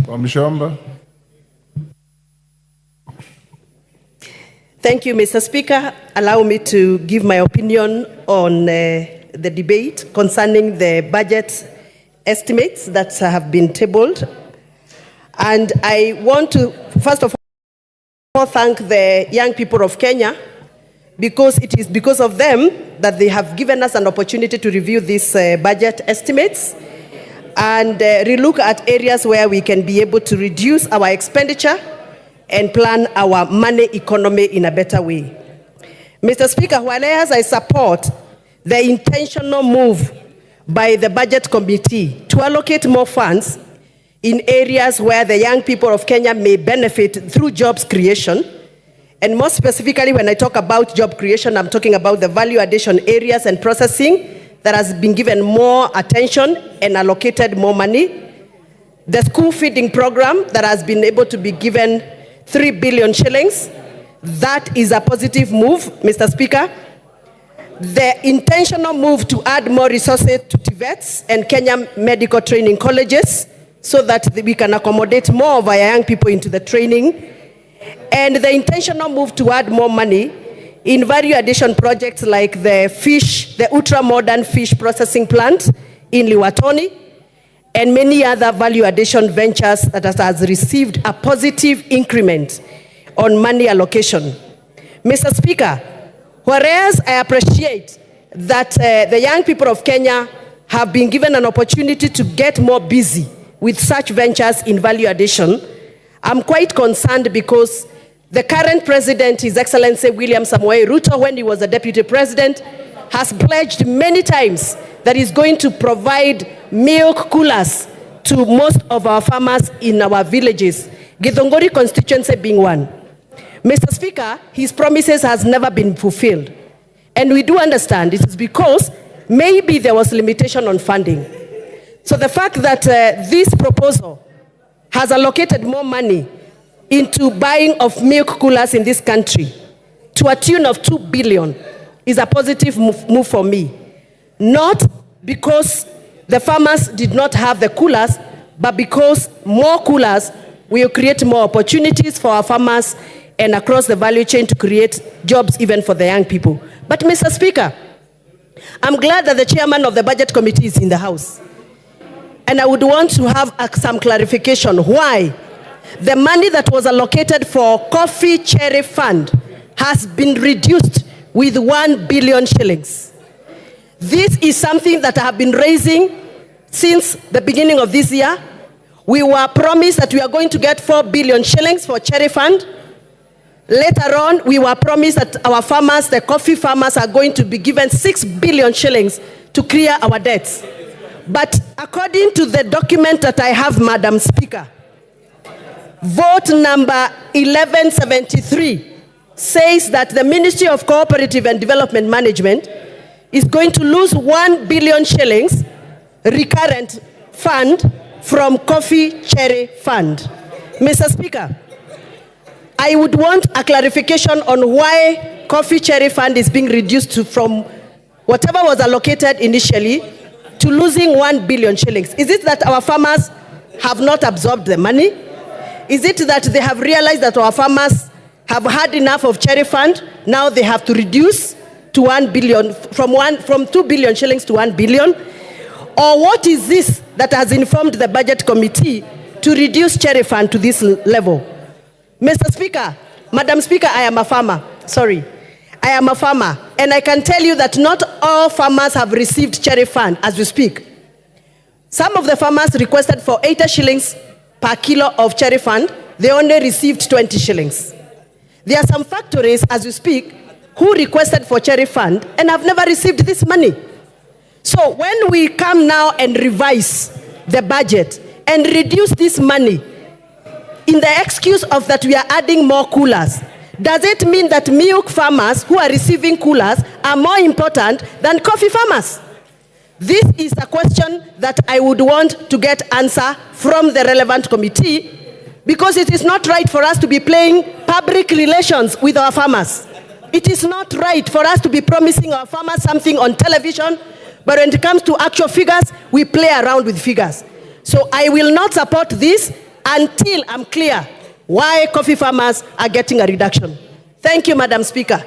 Wamshomba. Thank you, Mr. Speaker. Allow me to give my opinion on the debate concerning the budget estimates that have been tabled. And I want to, first of all, thank the young people of Kenya, because it is because of them that they have given us an opportunity to review these budget estimates and relook at areas where we can be able to reduce our expenditure and plan our money economy in a better way. Mr. Speaker, whereas I support the intentional move by the Budget Committee to allocate more funds in areas where the young people of Kenya may benefit through jobs creation, and more specifically when I talk about job creation, I'm talking about the value addition areas and processing that has been given more attention and allocated more money. The school feeding program that has been able to be given 3 billion shillings. That is a positive move, Mr. Speaker. The intentional move to add more resources to TVETs and Kenya medical training colleges so that we can accommodate more of our young people into the training. And the intentional move to add more money in value addition projects like the ultra-modern fish processing plant in Liwatoni, and many other value addition ventures that has received a positive increment on money allocation. Mr. Speaker, whereas I appreciate that the young people of Kenya have been given an opportunity to get more busy with such ventures in value addition, I'm quite concerned because the current president, His Excellency William Samoei Ruto, when he was a deputy president, has pledged many times that he's going to provide milk coolers to most of our farmers in our villages, Githongori constituency being one. Mr. Speaker, his promises has never been fulfilled. And we do understand it is because maybe there was limitation on funding. So the fact that this proposal has allocated more money into buying of milk coolers in this country to a tune of 2 billion is a positive move for me. Not because the farmers did not have the coolers, but because more coolers will create more opportunities for our farmers and across the value chain to create jobs even for the young people. But Mr. Speaker, I'm glad that the chairman of the Budget Committee is in the House. And I would want to have some clarification why the money that was allocated for coffee cherry fund has been reduced with 1 billion shillings. This is something that I have been raising since the beginning of this year. We were promised that we are going to get 4 billion shillings for cherry fund. Later on, we were promised that our farmers, the coffee farmers, are going to be given 6 billion shillings to clear our debts. But according to the document that I have, Madam Speaker, vote number 1173 says that the Ministry of Cooperative and Development Management is going to lose 1 billion shillings recurrent fund from coffee cherry fund. Mr. Speaker, I would want a clarification on why coffee cherry fund is being reduced from whatever was allocated initially to losing 1 billion shillings. Is it that our farmers have not absorbed the money? Is it that they have realized that our farmers have had enough of cherry fund, now they have to reduce to 1 billion, from 2 billion shillings to 1 billion? Or what is this that has informed the Budget Committee to reduce cherry fund to this level? Mr. Speaker, Madam Speaker, I am a farmer. Sorry. I am a farmer. And I can tell you that not all farmers have received cherry fund as we speak. Some of the farmers requested for 80 shillings per kilo of cherry fund. They only received 20 shillings. There are some factories, as we speak, who requested for cherry fund and have never received this money. So when we come now and revise the budget and reduce this money in the excuse of that we are adding more coolers, does it mean that milk farmers who are receiving coolers are more important than coffee farmers? This is a question that I would want to get answer from the relevant committee, because it is not right for us to be playing public relations with our farmers. It is not right for us to be promising our farmers something on television, but when it comes to actual figures, we play around with figures. So I will not support this. until I'm clear why coffee farmers are getting a reduction. Thank you, Madam Speaker.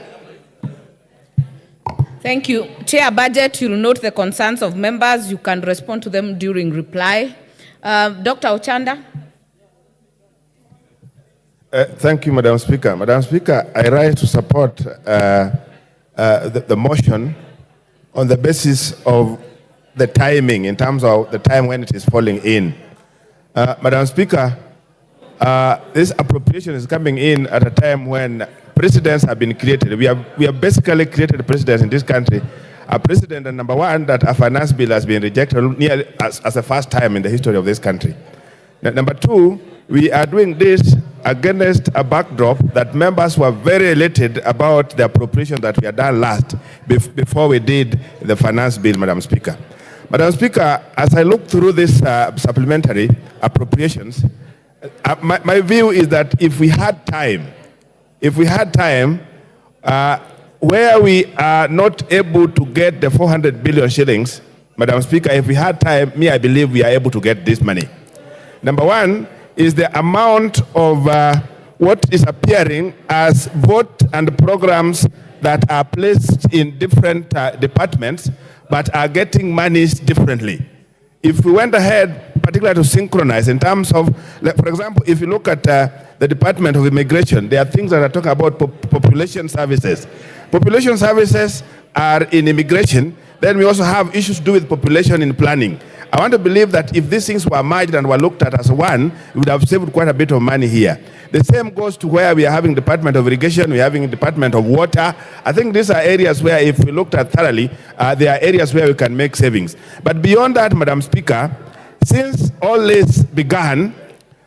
Thank you. Chair Budget, you will note the concerns of members. You can respond to them during reply. Dr. Ochanda. Thank you, Madam Speaker. Madam Speaker, I rise to support the motion on the basis of the timing, in terms of the time when it is falling in. Madam Speaker, this appropriation is coming in at a time when precedents have been created. We have basically created precedents in this country. A precedent, number one, that a finance bill has been rejected nearly as the first time in the history of this country. Number two, we are doing this against a backdrop that members were very elated about the appropriation that we had done last, before we did the finance bill, Madam Speaker. Madam Speaker, as I look through this supplementary appropriations, my view is that if we had time, where we are not able to get the 400 billion shillings, Madam Speaker, if we had time, I believe we are able to get this money. Number one is the amount of what is appearing as vote and programs that are placed in different departments, but are getting monies differently. If we went ahead, particularly to synchronize in terms of, like, for example, if you look at the Department of Immigration, there are things that are talking about population services. Population services are in immigration. Then we also have issues to do with population in planning. I want to believe that if these things were merged and were looked at as one, we would have saved quite a bit of money here. The same goes to where we are having Department of Irrigation, we are having Department of Water. I think these are areas where, if we looked at thoroughly, there are areas where we can make savings. But beyond that, Madam Speaker, since all this began,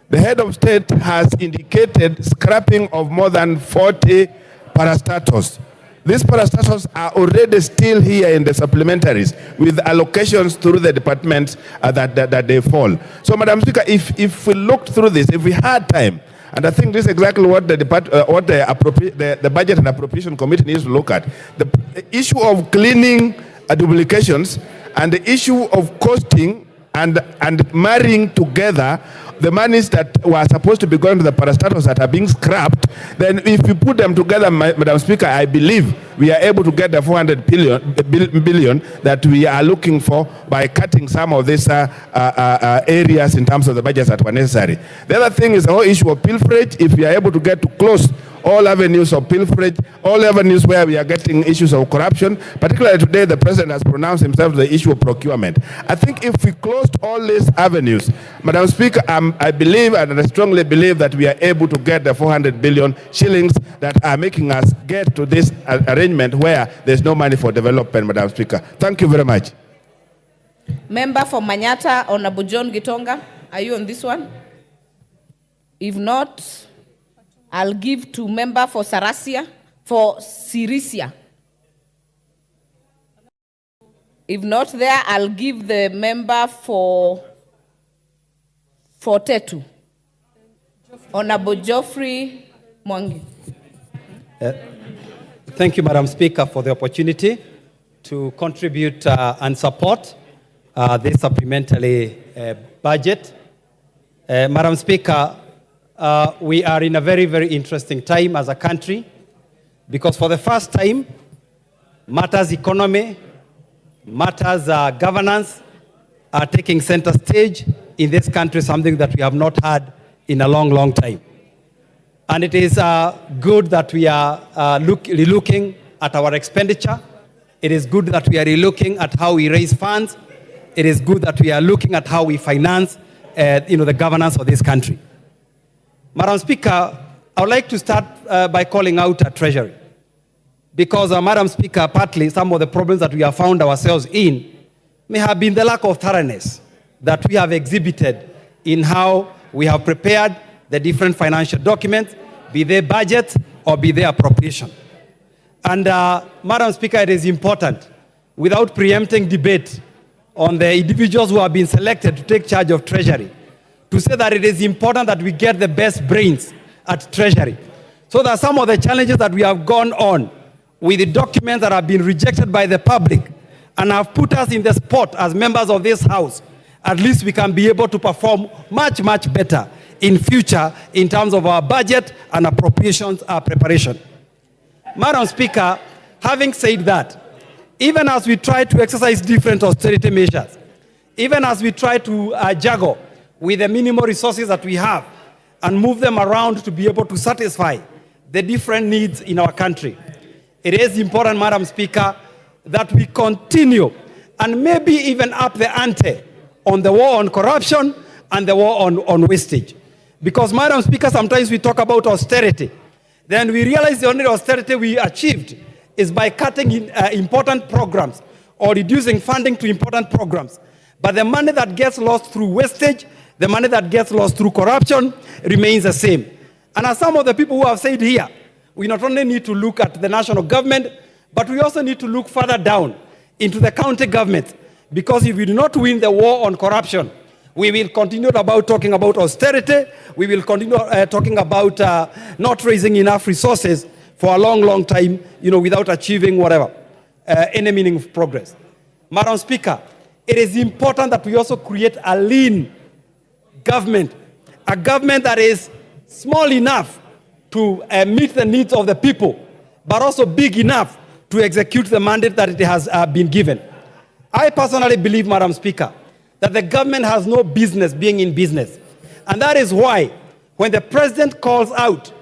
the head of state has indicated scrapping of more than 40 parastatals. These parastatals are already still here in the supplementaries with allocations through the departments that they fall. So, Madam Speaker, if we looked through this, if we had time, and I think this is exactly what the Budget and Appropriation Committee needs to look at, the issue of cleaning duplications and the issue of costing and marrying together the monies that were supposed to be going to the parastatals that are being scrapped. Then if we put them together, Madam Speaker, I believe we are able to get the 400 billion that we are looking for by cutting some of these areas in terms of the budgets that were necessary. The other thing is the whole issue of pilferage. If we are able to get to close all avenues of pilferage, all avenues where we are getting issues of corruption, particularly today the President has pronounced himself the issue of procurement. I think if we closed all these avenues, Madam Speaker, I believe and I strongly believe that we are able to get the 400 billion shillings that are making us get to this arrangement where there's no money for development, Madam Speaker. Thank you very much. Member for Manyata, Honorable John Gitonga, are you on this one? If not, I'll give to member for Sirisia. If not there, I'll give the member for Tetu. Honorable Geoffrey Mwangi. Thank you, Madam Speaker, for the opportunity to contribute and support this supplementary budget. Madam Speaker, we are in a very, very interesting time as a country, because for the first time, matters economy, matters governance are taking center stage in this country, something that we have not had in a long, long time. And it is good that we are relooking at our expenditure. It is good that we are relooking at how we raise funds. It is good that we are looking at how we finance the governance of this country. Madam Speaker, I would like to start by calling out our Treasury. Because, Madam Speaker, partly some of the problems that we have found ourselves in may have been the lack of thoroughness that we have exhibited in how we have prepared the different financial documents, be they budget or be they appropriation. And, Madam Speaker, it is important, without preempting debate on the individuals who have been selected to take charge of Treasury, to say that it is important that we get the best brains at Treasury. So that some of the challenges that we have gone on with the documents that have been rejected by the public and have put us in the spot as members of this House, at least we can be able to perform much, much better in future in terms of our budget and appropriations preparation. Madam Speaker, having said that, even as we try to exercise different austerity measures, even as we try to juggle with the minimal resources that we have and move them around to be able to satisfy the different needs in our country, it is important, Madam Speaker, that we continue and maybe even up the ante on the war on corruption and the war on wastage. Because, Madam Speaker, sometimes we talk about austerity. Then we realize the only austerity we achieved is by cutting important programs or reducing funding to important programs. But the money that gets lost through wastage, the money that gets lost through corruption remains the same. And as some of the people who have said here, we not only need to look at the national government, but we also need to look further down into the county government. Because if we do not win the war on corruption, we will continue about talking about austerity. We will continue talking about not raising enough resources for a long, long time, without achieving whatever, any meaningful progress. Madam Speaker, it is important that we also create a lean government, a government that is small enough to meet the needs of the people, but also big enough to execute the mandate that it has been given. I personally believe, Madam Speaker, that the government has no business being in business. And that is why when the president calls out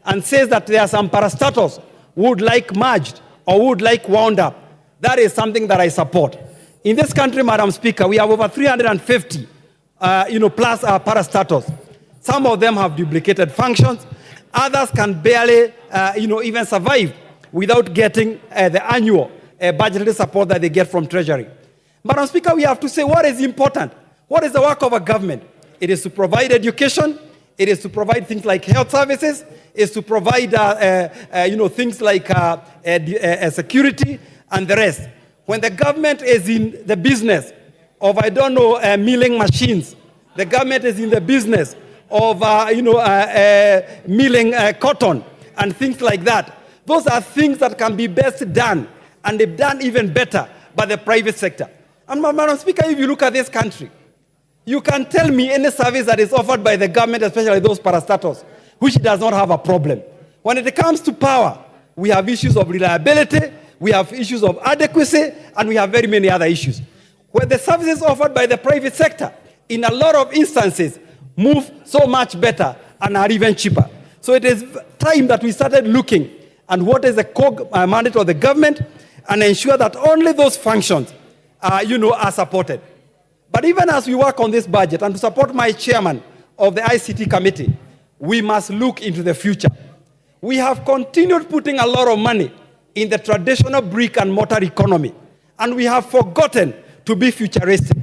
and says that there are some parastatals who would like merged or would like wound up, that is something that I support. In this country, Madam Speaker, we have over 350 plus parastatals. Some of them have duplicated functions. Others can barely even survive without getting the annual budgetary support that they get from Treasury. Madam Speaker, we have to say what is important. What is the work of a government? It is to provide education. It is to provide things like health services. It is to provide things like security and the rest. When the government is in the business of, milling machines, the government is in the business of, milling cotton and things like that. Those are things that can be best done, and they've done even better by the private sector. And Madam Speaker, if you look at this country, you can tell me any service that is offered by the government, especially those parastatals, which does not have a problem. When it comes to power, we have issues of reliability, we have issues of adequacy, and we have very many other issues. Where the services offered by the private sector, in a lot of instances, move so much better and are even cheaper. So it is time that we started looking at what is the core mandate of the government and ensure that only those functions are supported. But even as we work on this budget, and to support my chairman of the ICT committee, we must look into the future. We have continued putting a lot of money in the traditional brick and mortar economy, and we have forgotten to be futuristic.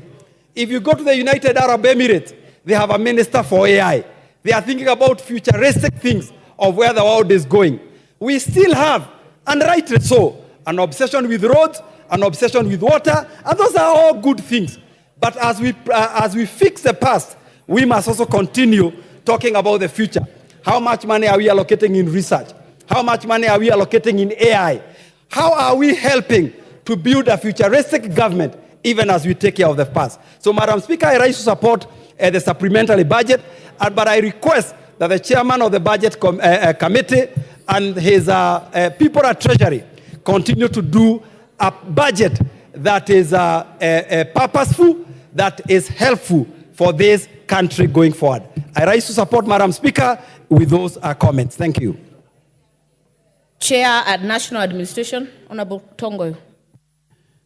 If you go to the United Arab Emirates, they have a minister for AI. They are thinking about futuristic things of where the world is going. We still have, and rightly so, an obsession with roads, an obsession with water, and those are all good things. But as we fix the past, we must also continue talking about the future. How much money are we allocating in research? How much money are we allocating in AI? How are we helping to build a futuristic government even as we take care of the past? So, Madam Speaker, I rise to support the supplementary budget, but I request that the chairman of the budget committee and his people at Treasury continue to do a budget that is purposeful, that is helpful for this country going forward. I rise to support, Madam Speaker, with those comments. Thank you. Chair at National Administration, Honorable Tongoyo.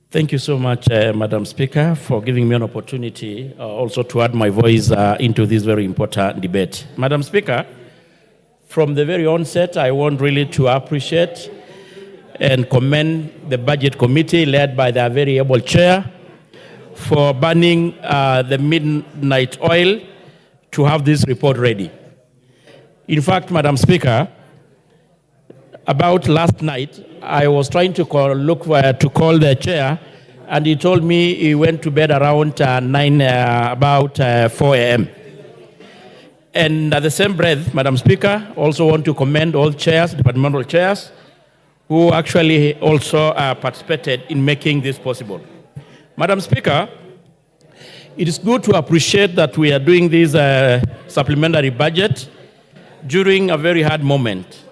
Thank you so much, Madam Speaker, for giving me an opportunity also to add my voice into this very important debate. Madam Speaker, from the very onset, I want really to appreciate and commend the Budget Committee led by their very able chair for burning the midnight oil to have this report ready. In fact, Madam Speaker, about last night, I was trying to call the chair, and he told me he went to bed around 4 a.m. And at the same breath, Madam Speaker, also want to commend all chairs, departmental chairs, who actually also participated in making this possible. Madam Speaker, it is good to appreciate that we are doing this supplementary budget during a very hard moment,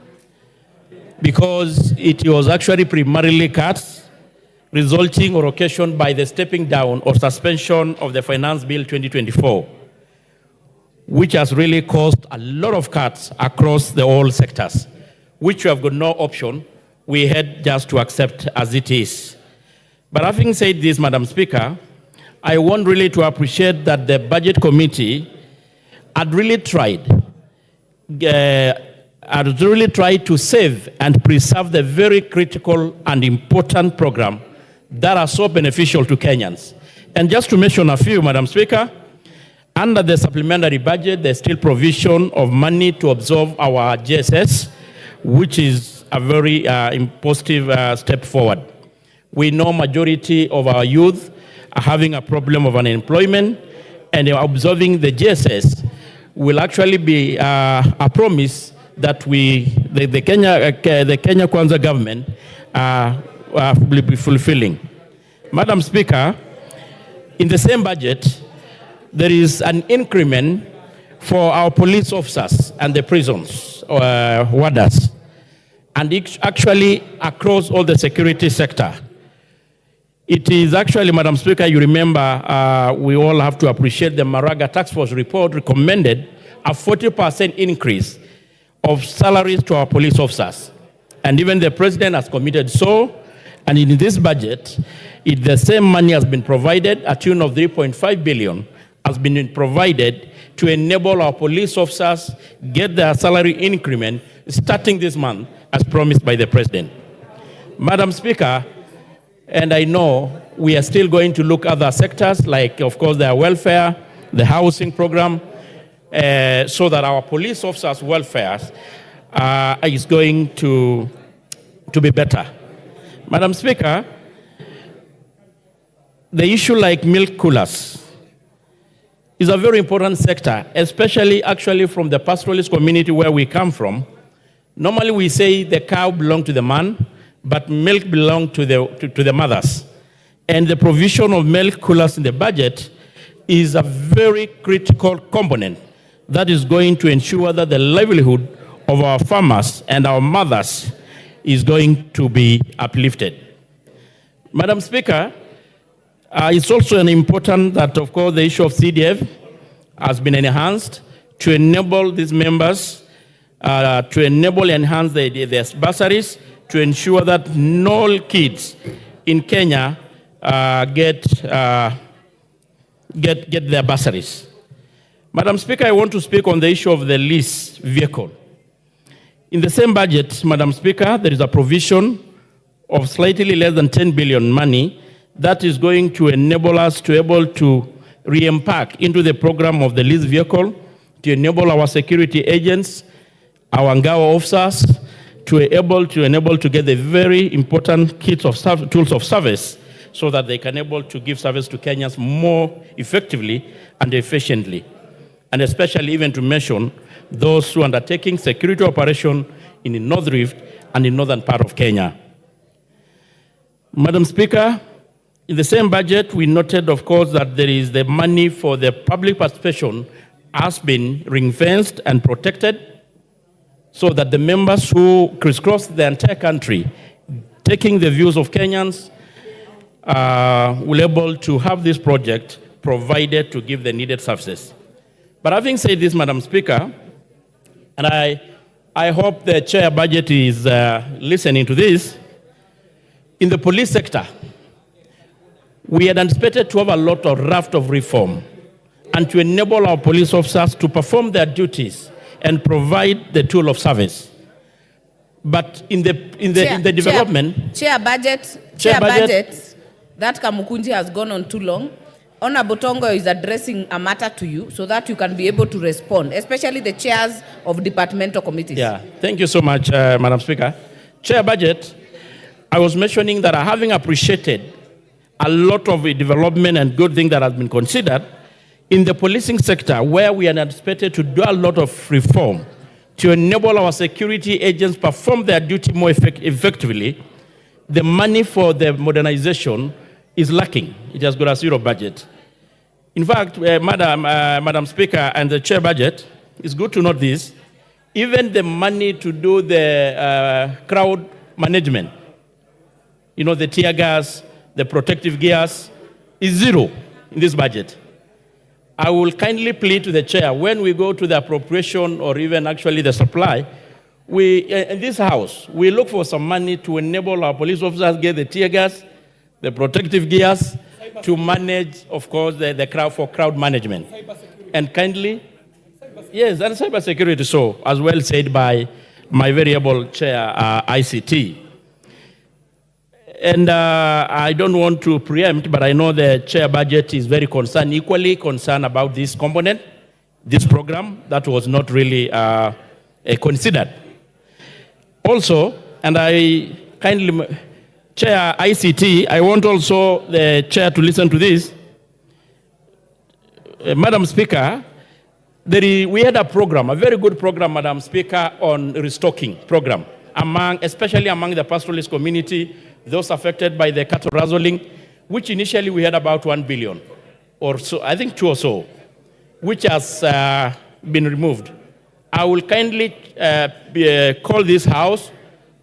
because it was actually primarily cuts resulting or occasioned by the stepping down or suspension of the Finance Bill 2024, which has really caused a lot of cuts across the all sectors, which we have got no option. We had just to accept as it is. But having said this, Madam Speaker, I want really to appreciate that the Budget Committee had really tried to save and preserve the very critical and important program that are so beneficial to Kenyans. And just to mention a few, Madam Speaker, under the supplementary budget, there's still provision of money to absorb our GSS, which is a very positive step forward. We know majority of our youth are having a problem of unemployment, and observing the GSS will actually be a promise that the Kenya Kwanza government will be fulfilling. Madam Speaker, in the same budget, there is an increment for our police officers and the prisons warders, and it's actually across all the security sector. It is actually, Madam Speaker, you remember, we all have to appreciate the Maraga Task Force report recommended a 40% increase of salaries to our police officers. And even the president has committed so, and in this budget, the same money has been provided, a tune of 3.5 billion has been provided to enable our police officers get their salary increment starting this month, as promised by the president. Madam Speaker, and I know we are still going to look at other sectors, like, of course, their welfare, the housing program, so that our police officers' welfare is going to be better. Madam Speaker, the issue like milk coolers is a very important sector, especially actually from the pastoralist community where we come from. Normally we say the cow belongs to the man, but milk belongs to the mothers. And the provision of milk coolers in the budget is a very critical component that is going to ensure that the livelihood of our farmers and our mothers is going to be uplifted. Madam Speaker, it's also important that, of course, the issue of CDF has been enhanced to enable these members, to enable and enhance their bursaries, to ensure that no kids in Kenya get their bursaries. Madam Speaker, I want to speak on the issue of the lease vehicle. In the same budget, Madam Speaker, there is a provision of slightly less than 10 billion money that is going to enable us to able to re-impact into the program of the lease vehicle, to enable our security agents, our Ngawa officers, to enable to get the very important kits of tools of service so that they can able to give service to Kenyans more effectively and efficiently. And especially even to mention those who are undertaking security operation in the North Rift and in northern part of Kenya. Madam Speaker, in the same budget, we noted, of course, that there is the money for the public participation has been ring-fenced and protected so that the members who crisscross the entire country, taking the views of Kenyans, will be able to have this project provided to give the needed services. But having said this, Madam Speaker, and I hope the chair budget is listening to this, in the police sector, we had anticipated to have a lot of raft of reform and to enable our police officers to perform their duties and provide the tool of service. But in the development... Chair budget, that Kamukunji has gone on too long. Honorable Tongo is addressing a matter to you so that you can be able to respond, especially the chairs of departmental committees. Yeah, thank you so much, Madam Speaker. Chair budget, I was mentioning that having appreciated a lot of the development and good thing that has been considered in the policing sector, where we are anticipated to do a lot of reform to enable our security agents perform their duty more effectively, the money for the modernization is lacking. It has got a zero budget. In fact, Madam Speaker and the chair budget, it's good to note this. Even the money to do the crowd management, you know, the tear gas, the protective gears, is zero in this budget. I will kindly plead to the chair, when we go to the appropriation or even actually the supply, we, in this house, we look for some money to enable our police officers get the tear gas, the protective gears, to manage, of course, the crowd for crowd management. And kindly, yes, and cyber security, so as well said by my variable chair, ICT. And I don't want to preempt, but I know the chair budget is very concerned, equally concerned about this component, this program that was not really considered. Also, and I kindly, Chair ICT, I want also the chair to listen to this. Madam Speaker, we had a program, a very good program, Madam Speaker, on restocking program, especially among the pastoralist community, those affected by the cattle rustling, which initially we had about 1 billion or so, I think 2 or so, which has been removed. I will kindly call this house,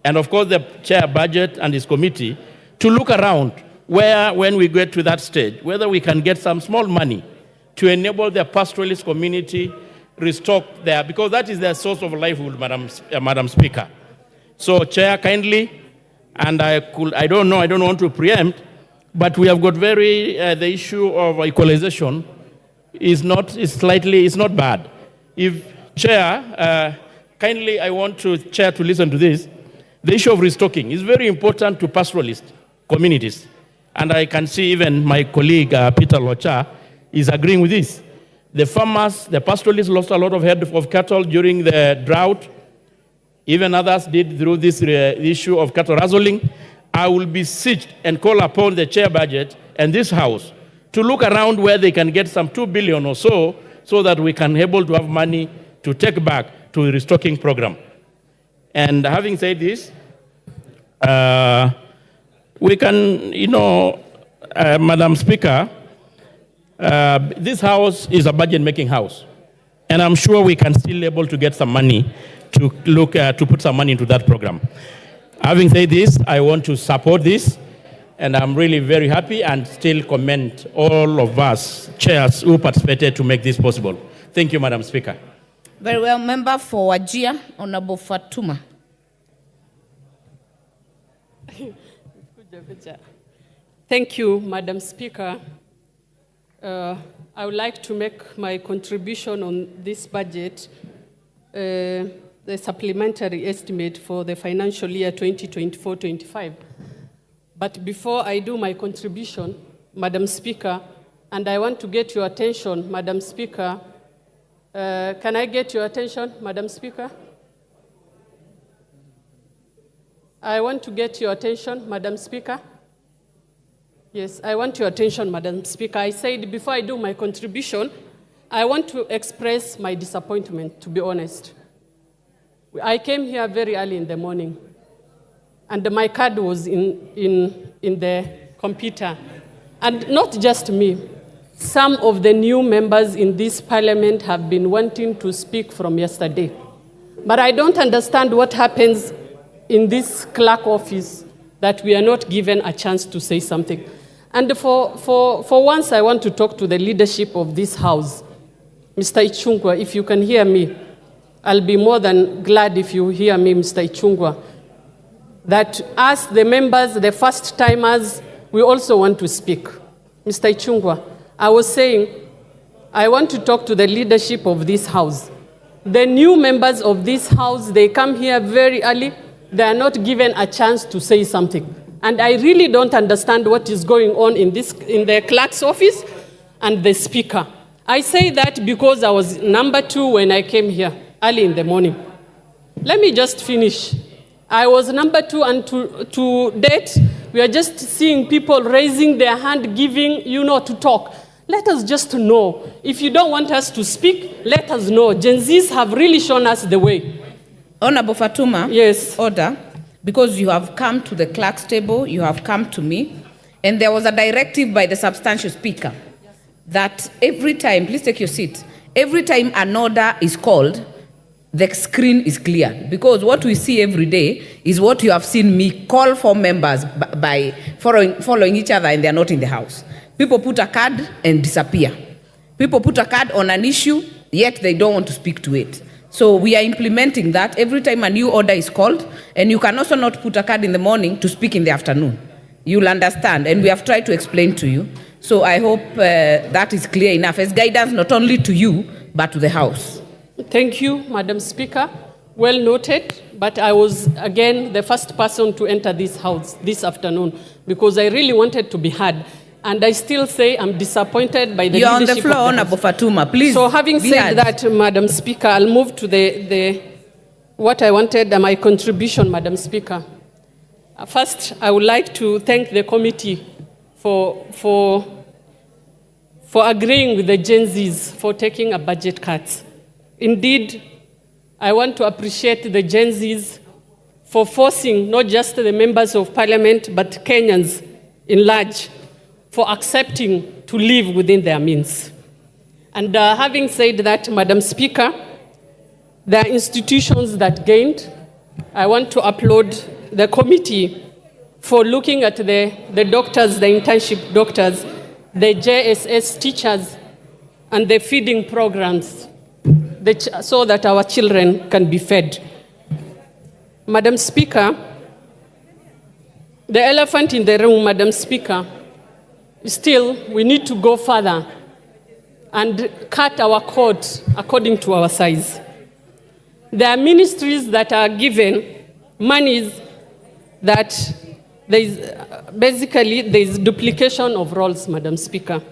and of course the chair budget and his committee, to look around where, when we get to that stage, whether we can get some small money to enable the pastoralist community restock there, because that is their source of livelihood, Madam Speaker. So, Chair, kindly, and I don't know, I don't want to preempt, but we have got the issue of equalization is not bad. If Chair, kindly, I want Chair to listen to this. The issue of restocking is very important to pastoralist communities. And I can see even my colleague, Peter Locha, is agreeing with this. The farmers, the pastoralists lost a lot of head of cattle during the drought. Even others did through this issue of cattle rustling. I will beseech and call upon the chair budget and this house to look around where they can get some 2 billion or so that we can be able to have money to take back to the restocking program. And having said this, we can, Madam Speaker, this house is a budget-making house. And I'm sure we can still be able to get some money to put some money into that program. Having said this, I want to support this, and I'm really very happy and still commend all of us, chairs, who participated to make this possible. Thank you, Madam Speaker. Very well, member for Wajir, Honorable Fatuma. Thank you, Madam Speaker. I would like to make my contribution on this budget, the supplementary estimate for the financial year 2024-25. But before I do my contribution, Madam Speaker, and I want to get your attention, Madam Speaker. Can I get your attention, Madam Speaker? I want to get your attention, Madam Speaker. Yes, I want your attention, Madam Speaker. I said before I do my contribution, I want to express my disappointment, to be honest. I came here very early in the morning, and my card was in the computer. And not just me. Some of the new members in this parliament have been wanting to speak from yesterday. But I don't understand what happens in this clerk office that we are not given a chance to say something. And for once, I want to talk to the leadership of this house. Mr. Ichungwa, if you can hear me, I'll be more than glad if you hear me, Mr. Ichungwa, that us, the members, the first-timers, we also want to speak. Mr. Ichungwa, I was saying, I want to talk to the leadership of this house. The new members of this house, they come here very early. They are not given a chance to say something. And I really don't understand what is going on in the clerk's office and the speaker. I say that because I was number 2 when I came here early in the morning. Let me just finish. I was number 2, and to date, we are just seeing people raising their hand, giving, to talk. Let us just know. If you don't want us to speak, let us know. Gen Zs have really shown us the way. Honorable Fatuma, yes. Order, because you have come to the clerk's table, you have come to me, and there was a directive by the substantial speaker that every time, please take your seat, every time an order is called, the screen is cleared, because what we see every day is what you have seen me call for members by following each other, and they are not in the house. People put a card and disappear. People put a card on an issue, yet they don't want to speak to it. So we are implementing that every time a new order is called, and you can also not put a card in the morning to speak in the afternoon. You'll understand, and we have tried to explain to you. So I hope that is clear enough as guidance not only to you, but to the House. Thank you, Madam Speaker. Well noted, but I was, again, the first person to enter this House this afternoon because I really wanted to be heard. And I still say I'm disappointed by the You're on leadership the floor, of the Honorable House. Fatuma. Please. So having be said heard. that, Madam Speaker, I'll move to what I wanted, my contribution, Madam Speaker. First, I would like to thank the committee for agreeing with the Gen Zs for taking a budget cut. Indeed, I want to appreciate the Gen Zs for forcing not just the members of Parliament, but Kenyans in large, for accepting to live within their means. And having said that, Madam Speaker, there are institutions that gained. I want to applaud the committee for looking at the doctors, the internship doctors, the JSS teachers, and the feeding programs, so that our children can be fed. Madam Speaker, the elephant in the room, Madam Speaker, still we need to go further and cut our coat according to our size. There are ministries that are given monies that there's duplication of roles, Madam Speaker.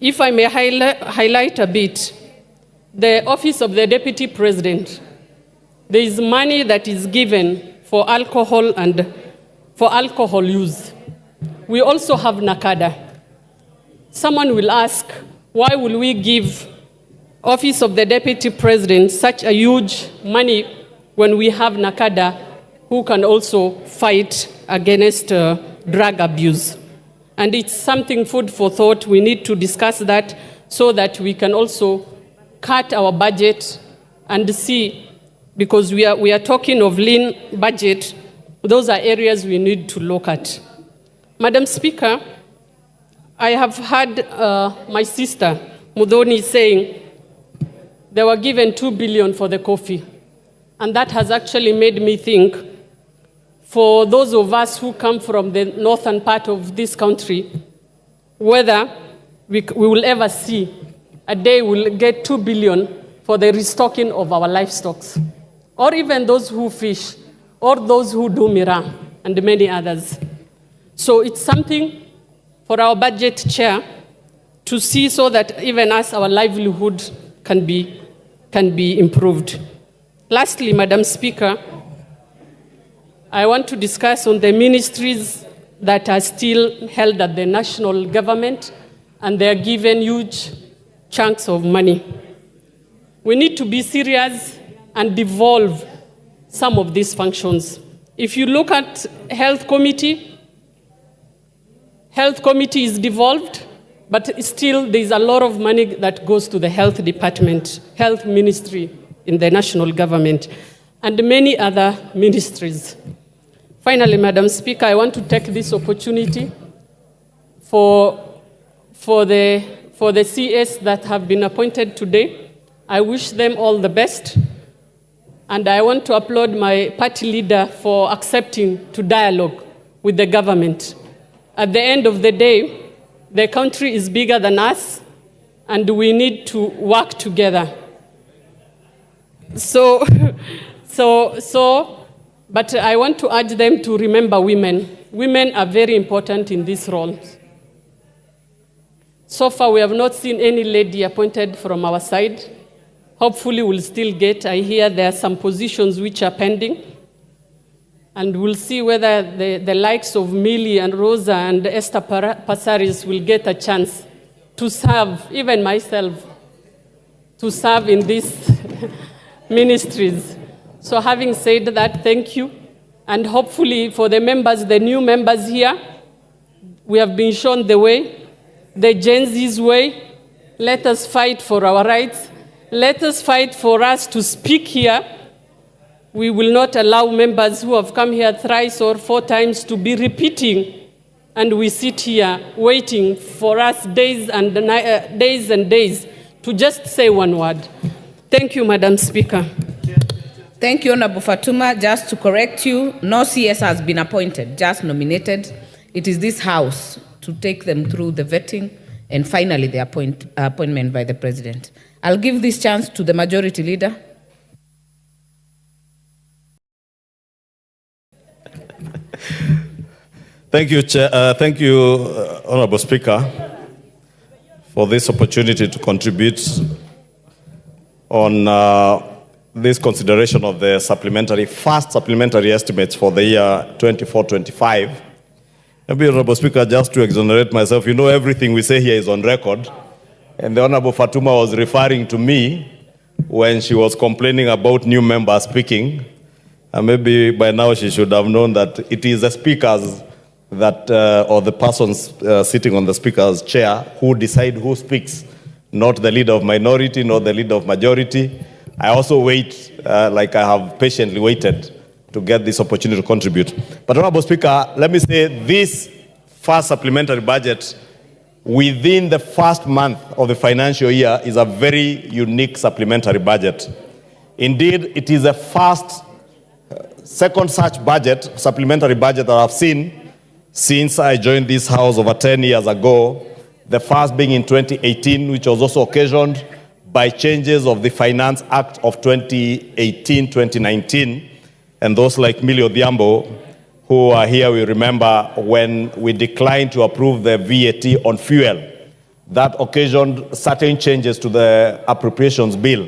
If I may highlight a bit, the Office of the Deputy President, there is money that is given for alcohol and for alcohol use. We also have NACADA. Someone will ask, why will we give Office of the Deputy President such a huge money when we have NACADA who can also fight against drug abuse? And it's something food for thought. We need to discuss that so that we can also cut our budget and see, because we are talking of lean budget, those are areas we need to look at. Madam Speaker, I have heard my sister, Mudhoni, saying they were given 2 billion for the coffee. And that has actually made me think, for those of us who come from the northern part of this country, whether we will ever see a day we'll get 2 billion for the restocking of our livestock, or even those who fish, or those who do mira, and many others. So it's something for our budget chair to see so that even us, our livelihood can be improved. Lastly, Madam Speaker, I want to discuss on the ministries that are still held at the national government, and they are given huge chunks of money. We need to be serious and devolve some of these functions. If you look at Health Committee is devolved, but still there's a lot of money that goes to the Health Department, Health Ministry in the national government, and many other ministries. Finally, Madam Speaker, I want to take this opportunity for the CS that have been appointed today. I wish them all the best. And I want to applaud my party leader for accepting to dialogue with the government. At the end of the day, the country is bigger than us, and we need to work together. But I want to urge them to remember women. Women are very important in this role. So far, we have not seen any lady appointed from our side. Hopefully, we'll still get. I hear there are some positions which are pending. And we'll see whether the likes of Millie and Rosa and Esther Passaris will get a chance to serve, even myself, to serve in these ministries. So having said that, thank you. And hopefully for the members, the new members here, we have been shown the way, the Gen Z's way, Let us fight for our rights. Let us fight for us to speak here. We will not allow members who have come here thrice or 4 times to be repeating, and we sit here waiting for us days and days to just say one word. Thank you, Madam Speaker. Thank you, Honorable Fatuma. Just to correct you, no CS has been appointed, just nominated. It is this House to take them through the vetting and finally the appointment by the President. I'll give this chance to the Majority Leader. Thank you, Chair. Thank you, Honorable Speaker, for this opportunity to contribute on this consideration of the first supplementary estimates for the year 24-25. Maybe, Honorable Speaker, just to exonerate myself, you know everything we say here is on record. And the Honorable Fatuma was referring to me when she was complaining about new members speaking. And maybe by now she should have known that it is the speakers that, or the persons sitting on the speaker's chair who decide who speaks, not the leader of minority, not the leader of majority. I also wait, like I have patiently waited to get this opportunity to contribute. But Honorable Speaker, let me say this first supplementary budget within the first month of the financial year is a very unique supplementary budget. Indeed, it is the second such budget, supplementary budget that I've seen since I joined this House over 10 years ago, the first being in 2018, which was also occasioned by changes of the Finance Act of 2018-2019. And those like Millie Odhiambo, who are here, we remember when we declined to approve the VAT on fuel. That occasioned certain changes to the appropriations bill,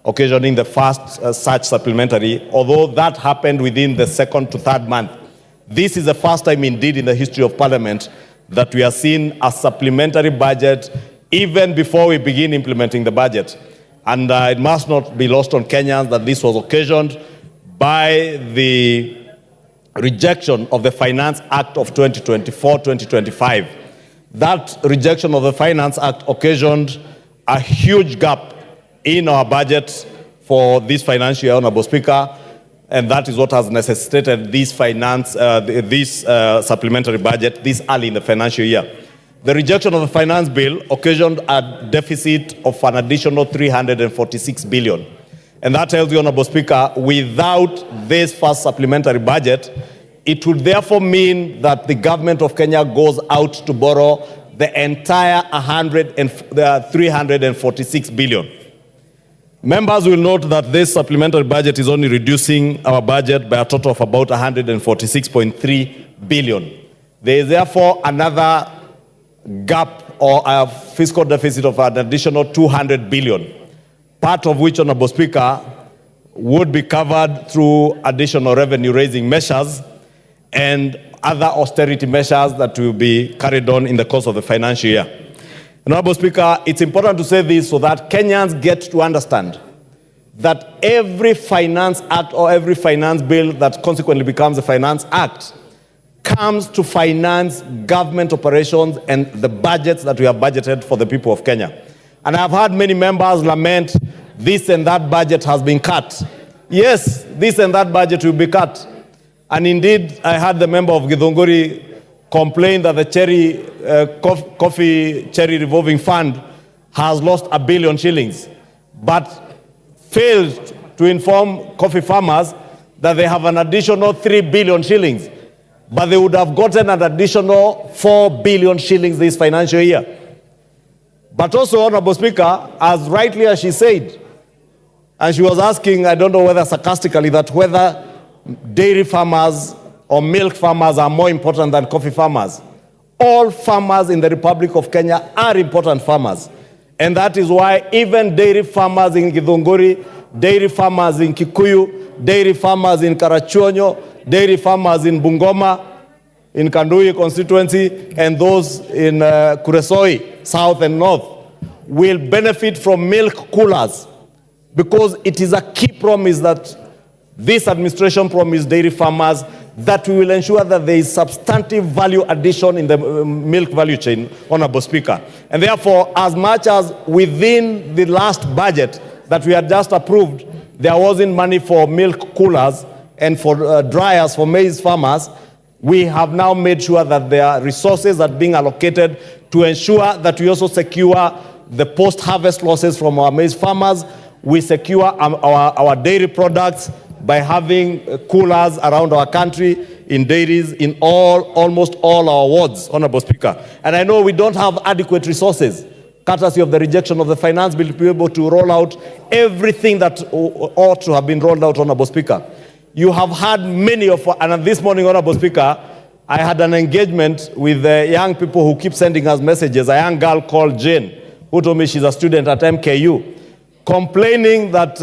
occasioning the first such supplementary, although that happened within the second to third month. This is the first time indeed in the history of Parliament that we are seeing a supplementary budget even before we begin implementing the budget. And it must not be lost on Kenyans that this was occasioned by the rejection of the Finance Act of 2024-2025. That rejection of the Finance Act occasioned a huge gap in our budget for this financial year, Honorable Speaker, and that is what has necessitated this supplementary budget this early in the financial year. The rejection of the finance bill occasioned a deficit of an additional 346 billion. And that tells you, Honorable Speaker, without this first supplementary budget, it would therefore mean that the government of Kenya goes out to borrow the entire 346 billion. Members will note that this supplementary budget is only reducing our budget by a total of about 146.3 billion. There is therefore another gap or a fiscal deficit of an additional 200 billion, part of which, Honorable Speaker, would be covered through additional revenue-raising measures and other austerity measures that will be carried on in the course of the financial year. Honorable Speaker, it's important to say this so that Kenyans get to understand that every finance act or every finance bill that consequently becomes a finance act comes to finance government operations and the budgets that we have budgeted for the people of Kenya. And I've heard many members lament this and that budget has been cut. Yes, this and that budget will be cut. And indeed, I heard the member of Githunguri complain that the coffee cherry revolving fund has lost 1 billion shillings, but failed to inform coffee farmers that they have an additional 3 billion shillings, but they would have gotten an additional 4 billion shillings this financial year. But also, Honorable Speaker, as rightly as she said, and she was asking, I don't know whether sarcastically, that whether dairy farmers or milk farmers are more important than coffee farmers. All farmers in the Republic of Kenya are important farmers. And that is why even dairy farmers in Githunguri, dairy farmers in Kikuyu, dairy farmers in Karachuonyo, dairy farmers in Bungoma, in Kandui constituency, and those in Kuresoi, south and north, will benefit from milk coolers, because it is a key promise that this administration promised dairy farmers that we will ensure that there is substantive value addition in the milk value chain, Honorable Speaker. And therefore, as much as within the last budget that we had just approved, there wasn't money for milk coolers and for dryers for maize farmers, we have now made sure that there are resources that are being allocated to ensure that we also secure the post-harvest losses from our maize farmers. We secure our dairy products by having coolers around our country in dairies in almost all our wards, Honorable Speaker. And I know we don't have adequate resources, courtesy of the rejection of the finance bill, to be able to roll out everything that ought to have been rolled out, Honorable Speaker. You have had many of, and this morning, Honorable Speaker, I had an engagement with the young people who keep sending us messages. A young girl called Jane, who told me she's a student at MKU, complaining that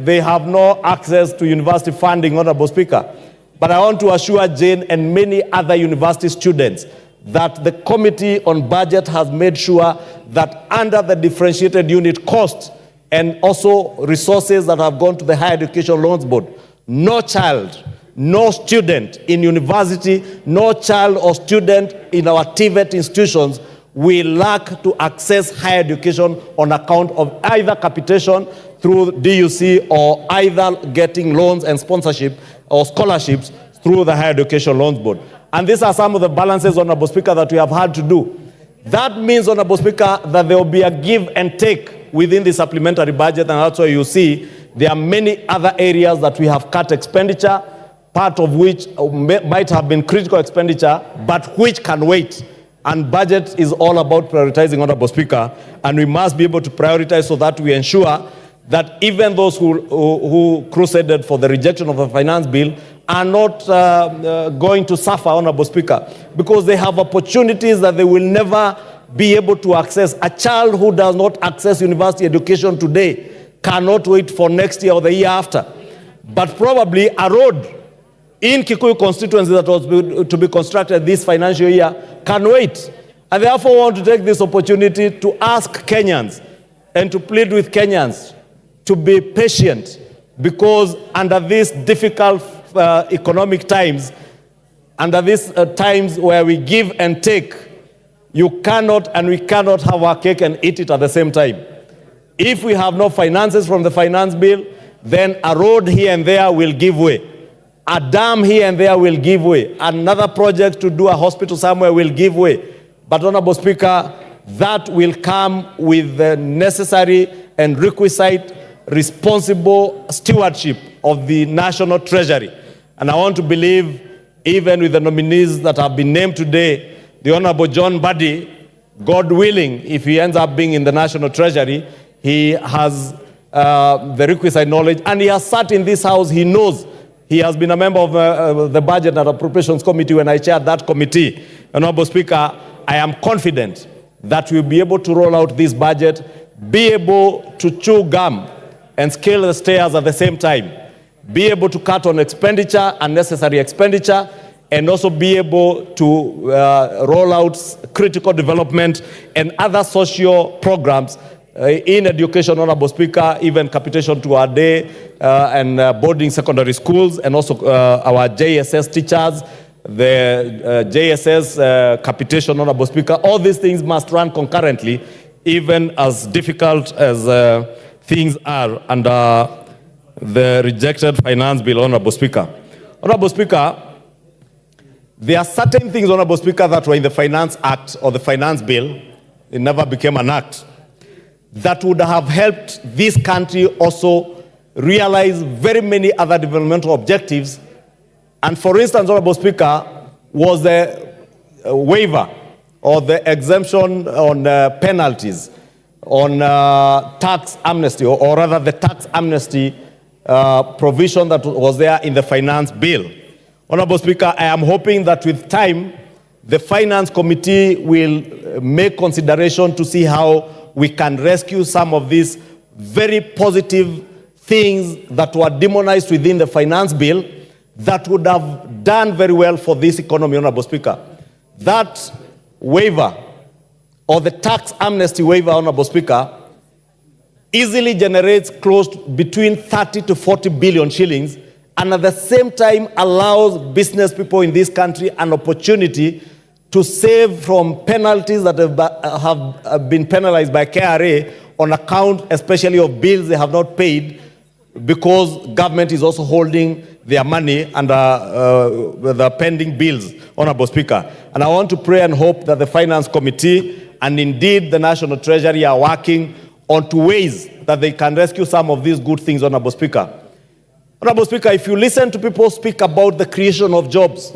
they have no access to university funding, Honorable Speaker. But I want to assure Jane and many other university students that the Committee on Budget has made sure that under the differentiated unit cost and also resources that have gone to the Higher Education Loans Board, no child, no student in university, no child or student in our TVET institutions will lack to access higher education on account of either capitation through DUC or either getting loans and sponsorship or scholarships through the Higher Education Loans Board. And these are some of the balances, Honorable Speaker, that we have had to do. That means, Honorable Speaker, that there will be a give and take within the supplementary budget, and that's why you see there are many other areas that we have cut expenditure, part of which might have been critical expenditure, but which can wait. And budget is all about prioritizing, Honorable Speaker, and we must be able to prioritize so that we ensure that even those who crusaded for the rejection of a finance bill are not going to suffer, Honorable Speaker, because they have opportunities that they will never be able to access. A child who does not access university education today cannot wait for next year or the year after. But probably a road in Kikuyu constituency that was to be constructed this financial year can wait. And therefore I want to take this opportunity to ask Kenyans and to plead with Kenyans to be patient, because under these difficult economic times, under these times where we give and take, you cannot and we cannot have our cake and eat it at the same time. If we have no finances from the finance bill, then a road here and there will give way. A dam here and there will give way. Another project to do a hospital somewhere will give way. But, Honorable Speaker, that will come with the necessary and requisite responsible stewardship of the national treasury. And I want to believe, even with the nominees that have been named today, the Honorable John Buddy, God willing, if he ends up being in the national treasury, he has the requisite knowledge, and he has sat in this house. He knows. He has been a member of the Budget and Appropriations Committee when I chaired that committee. Honorable Speaker, I am confident that we'll be able to roll out this budget, be able to chew gum and scale the stairs at the same time, be able to cut on expenditure, unnecessary expenditure, and also be able to roll out critical development and other social programs in education, Honorable Speaker, even capitation to our day and boarding secondary schools, and also our JSS teachers, the JSS capitation, Honorable Speaker. All these things must run concurrently, even as difficult as things are under the rejected finance bill, Honorable Speaker. Honorable Speaker, there are certain things, Honorable Speaker, that were in the Finance Act or the Finance Bill, it never became an act, that would have helped this country also realize very many other developmental objectives. And for instance, Honorable Speaker, was the waiver or the exemption on penalties on tax amnesty, or rather the tax amnesty provision that was there in the Finance Bill. Honorable Speaker, I am hoping that with time, the Finance Committee will make consideration to see how we can rescue some of these very positive things that were demonized within the Finance Bill that would have done very well for this economy, Honorable Speaker. That waiver, or the tax amnesty waiver, Honorable Speaker, easily generates close to between 30 to 40 billion shillings and at the same time allows business people in this country an opportunity to save from penalties that have been penalized by KRA on account especially of bills they have not paid, because government is also holding their money under the pending bills, Honorable Speaker. And I want to pray and hope that the Finance Committee and indeed the National Treasury are working on two ways that they can rescue some of these good things, Honorable Speaker. Honorable Speaker, if you listen to people speak about the creation of jobs,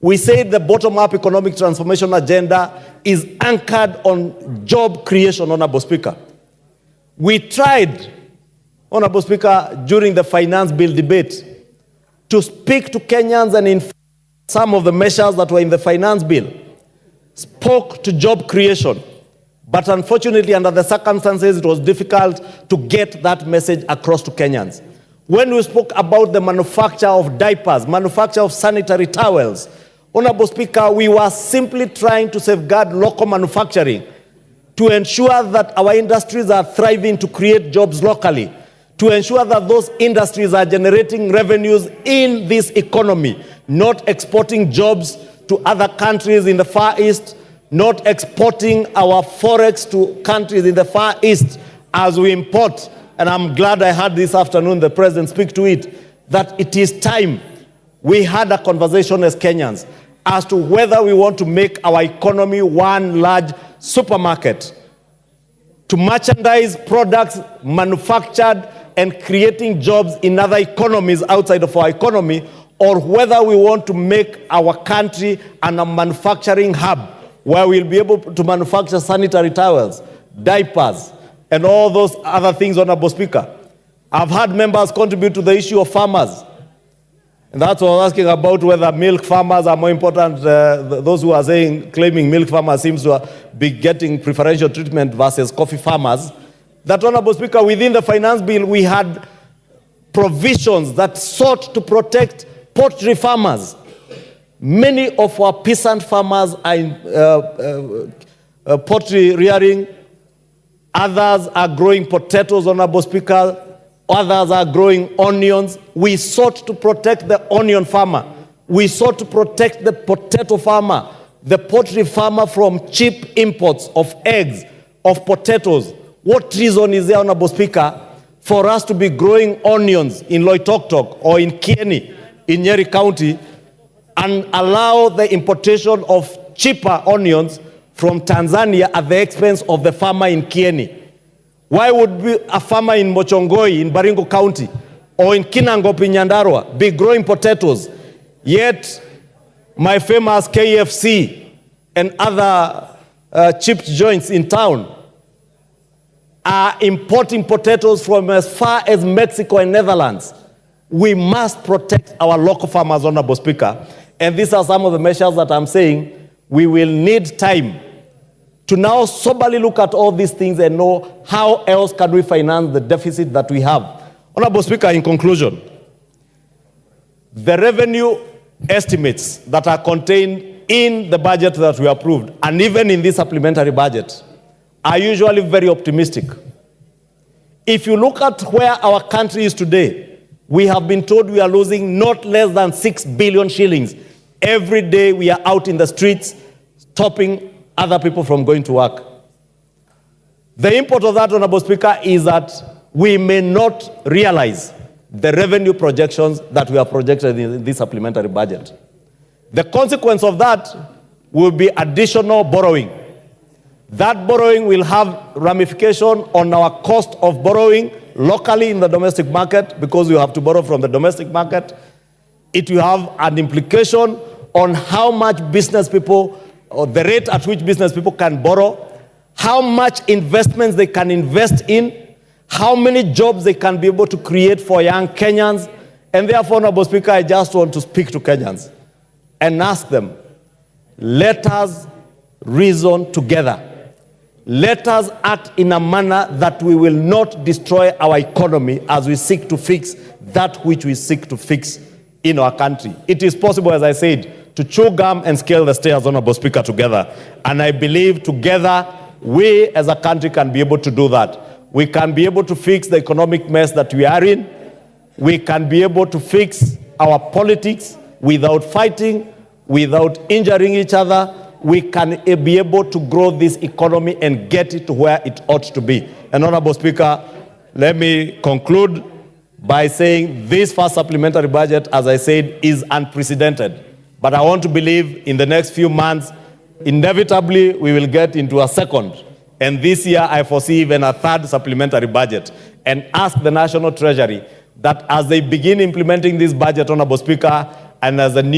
we say the bottom-up economic transformation agenda is anchored on job creation, Honorable Speaker. We tried, Honorable Speaker, during the finance bill debate to speak to Kenyans, and in some of the measures that were in the finance bill spoke to job creation. But unfortunately, under the circumstances, it was difficult to get that message across to Kenyans. When we spoke about the manufacture of diapers, manufacture of sanitary towels, Honorable Speaker, we were simply trying to safeguard local manufacturing, to ensure that our industries are thriving to create jobs locally, to ensure that those industries are generating revenues in this economy, not exporting jobs to other countries in the Far East, not exporting our forex to countries in the Far East as we import. And I'm glad I heard this afternoon the President speak to it, that it is time we had a conversation as Kenyans as to whether we want to make our economy one large supermarket to merchandise products manufactured and creating jobs in other economies outside of our economy, or whether we want to make our country a manufacturing hub where we'll be able to manufacture sanitary towels, diapers, and all those other things, Honorable Speaker. I've had members contribute to the issue of farmers. And that's what I was asking about, whether milk farmers are more important. Those who are claiming milk farmers seems to be getting preferential treatment versus coffee farmers. That, Honorable Speaker, within the finance bill, we had provisions that sought to protect poultry farmers. Many of our peasant farmers are in poultry rearing. Others are growing potatoes, Honorable Speaker. Others are growing onions. We sought to protect the onion farmer. We sought to protect the potato farmer, the poultry farmer from cheap imports of eggs, of potatoes. What reason is there, Honorable Speaker, for us to be growing onions in Loitoktok or in Kieni, in Nyeri County, and allow the importation of cheaper onions from Tanzania at the expense of the farmer in Kieni? Why would a farmer in Mochongoi, in Baringo County, or in Kinangop in Nyandarua be growing potatoes, yet my famous KFC and other cheap joints in town are importing potatoes from as far as Mexico and Netherlands? We must protect our local farmers, Honorable Speaker. And these are some of the measures that I'm saying we will need time to now soberly look at all these things and know how else can we finance the deficit that we have. Honorable Speaker, in conclusion, the revenue estimates that are contained in the budget that we approved, and even in this supplementary budget, are usually very optimistic. If you look at where our country is today, we have been told we are losing not less than 6 billion shillings. Every day we are out in the streets stopping other people from going to work. The import of that, Honorable Speaker, is that we may not realize the revenue projections that we have projected in this supplementary budget. The consequence of that will be additional borrowing. That borrowing will have ramification on our cost of borrowing locally in the domestic market, because you have to borrow from the domestic market. It will have an implication on how much business people, or the rate at which business people can borrow, how much investments they can invest in, how many jobs they can be able to create for young Kenyans. And therefore, Honorable Speaker, I just want to speak to Kenyans and ask them, let us reason together. Let us act in a manner that we will not destroy our economy as we seek to fix that which we seek to fix in our country. It is possible, as I said, to chew gum and scale the stairs, Honorable Speaker, together. And I believe together, we as a country can be able to do that. We can be able to fix the economic mess that we are in, we can be able to fix our politics without fighting, without injuring each other. We can be able to grow this economy and get it to where it ought to be. And Honorable Speaker, let me conclude by saying this first supplementary budget, as I said, is unprecedented. But I want to believe in the next few months, inevitably, we will get into a second. And this year, I foresee even a third supplementary budget. And ask the National Treasury that as they begin implementing this budget, Honorable Speaker, and as the new